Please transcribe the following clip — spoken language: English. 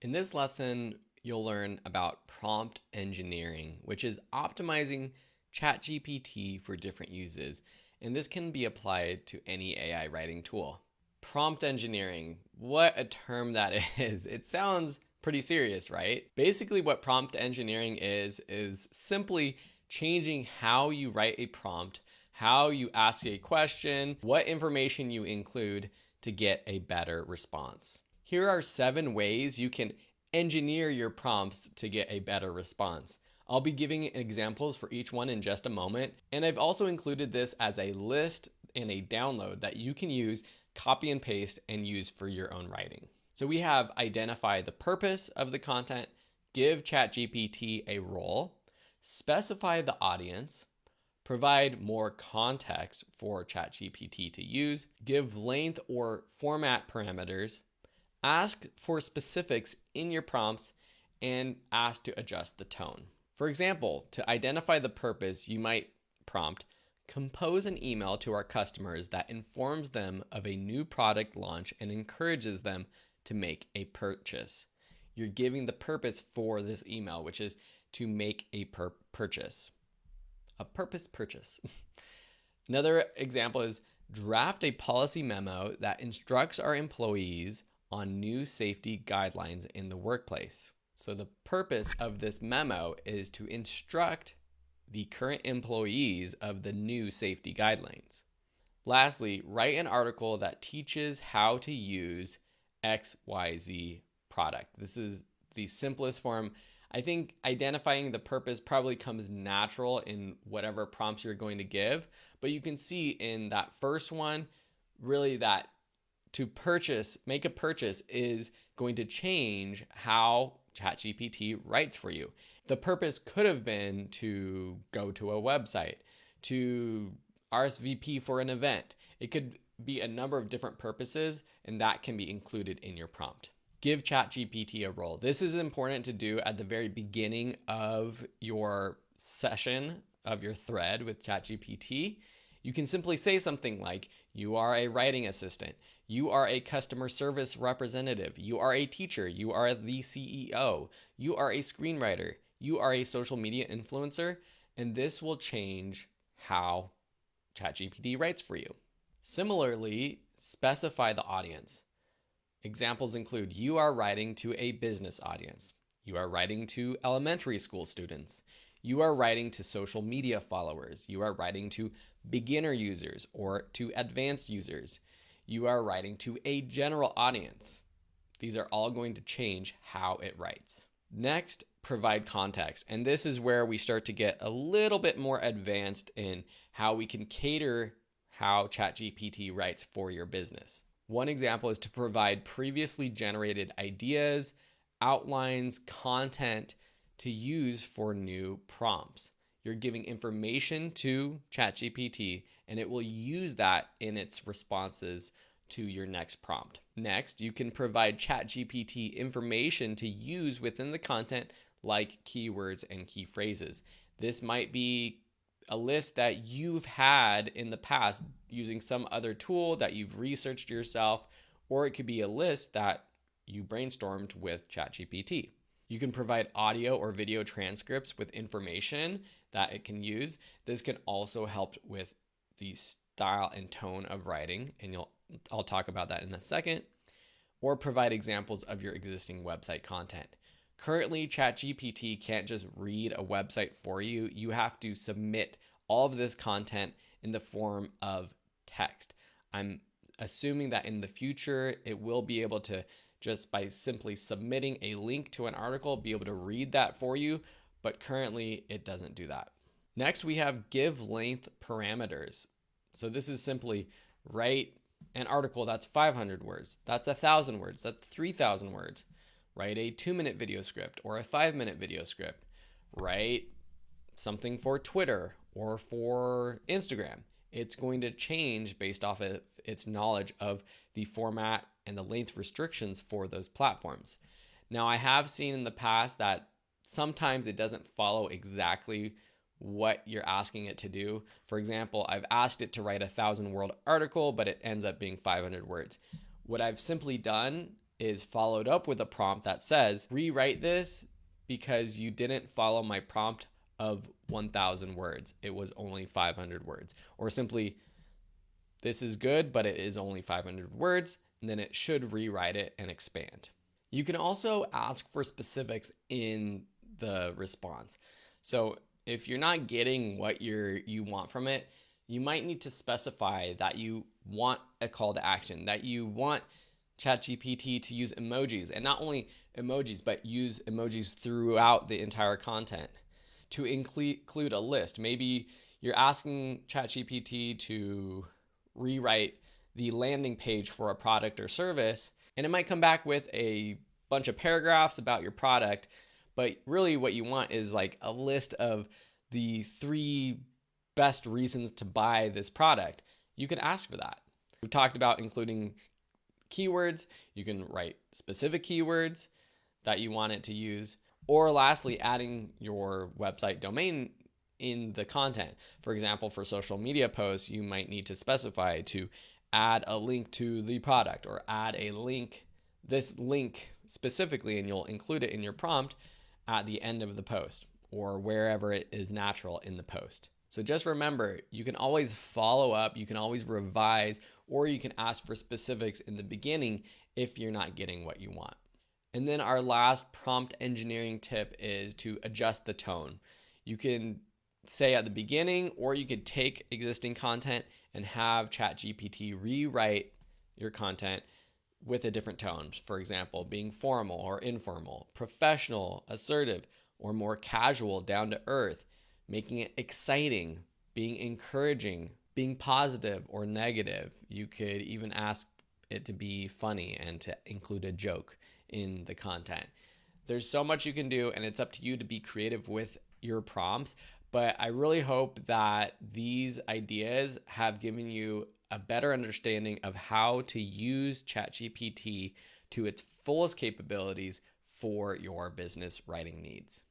In this lesson, you'll learn about prompt engineering, which is optimizing ChatGPT for different uses, and this can be applied to any AI writing tool. Prompt engineering, what a term that is. It sounds pretty serious, right? Basically, what prompt engineering is simply changing how you write a prompt, how you ask a question, what information you include to get a better response. Here are 7 ways you can engineer your prompts to get a better response. I'll be giving examples for each one in just a moment, and I've also included this as a list and a download that you can use, copy and paste, and use for your own writing. So we have identify the purpose of the content, give ChatGPT a role, specify the audience, provide more context for ChatGPT to use, give length or format parameters, ask for specifics in your prompts, and ask to adjust the tone. For example, to identify the purpose, you might prompt, compose an email to our customers that informs them of a new product launch and encourages them to make a purchase. You're giving the purpose for this email, which is to make a purchase. A purpose purchase. Another example is draft a policy memo that instructs our employees on new safety guidelines in the workplace. So the purpose of this memo is to instruct the current employees of the new safety guidelines. Lastly, write an article that teaches how to use XYZ product. This is the simplest form. I think identifying the purpose probably comes natural in whatever prompts you're going to give, but you can see in that first one, really that to make a purchase is going to change how ChatGPT writes for you. The purpose could have been to go to a website, to RSVP for an event. It could be a number of different purposes, and that can be included in your prompt. Give ChatGPT a role. This is important to do at the very beginning of your session, of your thread with ChatGPT. You can simply say something like, you are a writing assistant, you are a customer service representative, you are a teacher, you are the CEO, you are a screenwriter, you are a social media influencer, and this will change how ChatGPT writes for you. Similarly, specify the audience. Examples include, you are writing to a business audience, you are writing to elementary school students, you are writing to social media followers, you are writing to beginner users or to advanced users, you are writing to a general audience. These are all going to change how it writes. Next, provide context. And this is where we start to get a little bit more advanced in how we can cater how ChatGPT writes for your business. One example is to provide previously generated ideas, outlines, content to use for new prompts. You're giving information to ChatGPT, and it will use that in its responses to your next prompt. Next, you can provide ChatGPT information to use within the content, like keywords and key phrases. This might be a list that you've had in the past using some other tool that you've researched yourself, or it could be a list that you brainstormed with ChatGPT. You can provide audio or video transcripts with information that it can use. This can also help with the style and tone of writing, and I'll talk about that in a second. Or provide examples of your existing website content. Currently, ChatGPT can't just read a website for you. You have to submit all of this content in the form of text. I'm assuming that in the future, it will be able to, just by simply submitting a link to an article, be able to read that for you, but currently it doesn't do that. Next, we have give length parameters. So this is simply write an article that's 500 words, that's 1,000 words, that's 3,000 words. Write a 2-minute video script or a 5-minute video script. Write something for Twitter or for Instagram. It's going to change based off of its knowledge of the format and the length restrictions for those platforms. Now, I have seen in the past that sometimes it doesn't follow exactly what you're asking it to do. For example, I've asked it to write a 1,000-word article, but it ends up being 500 words. What I've simply done is followed up with a prompt that says, rewrite this because you didn't follow my prompt of 1,000 words. It was only 500 words. Or simply, this is good, but it is only 500 words, and then it should rewrite it and expand. You can also ask for specifics in the response. So if you're not getting what you want from it, you might need to specify that you want a call to action, that you want ChatGPT to use emojis, and not only emojis, but use emojis throughout the entire content, to include a list. Maybe you're asking ChatGPT to rewrite the landing page for a product or service, and it might come back with a bunch of paragraphs about your product, but really what you want is like a list of the 3 best reasons to buy this product. You can ask for that. We've talked about including keywords. You can write specific keywords that you want it to use. Or lastly, adding your website domain in the content. For example, for social media posts, you might need to specify to add a link to the product, or add a link, this link specifically, and you'll include it in your prompt at the end of the post or wherever it is natural in the post. So just remember, you can always follow up, you can always revise, or you can ask for specifics in the beginning if you're not getting what you want. And then our last prompt engineering tip is to adjust the tone. You can say at the beginning, or you could take existing content and have ChatGPT rewrite your content with a different tone. For example, being formal or informal, professional, assertive, or more casual, down to earth, making it exciting, being encouraging, being positive or negative. You could even ask it to be funny and to include a joke in the content. There's so much you can do, and it's up to you to be creative with your prompts. But I really hope that these ideas have given you a better understanding of how to use ChatGPT to its fullest capabilities for your business writing needs.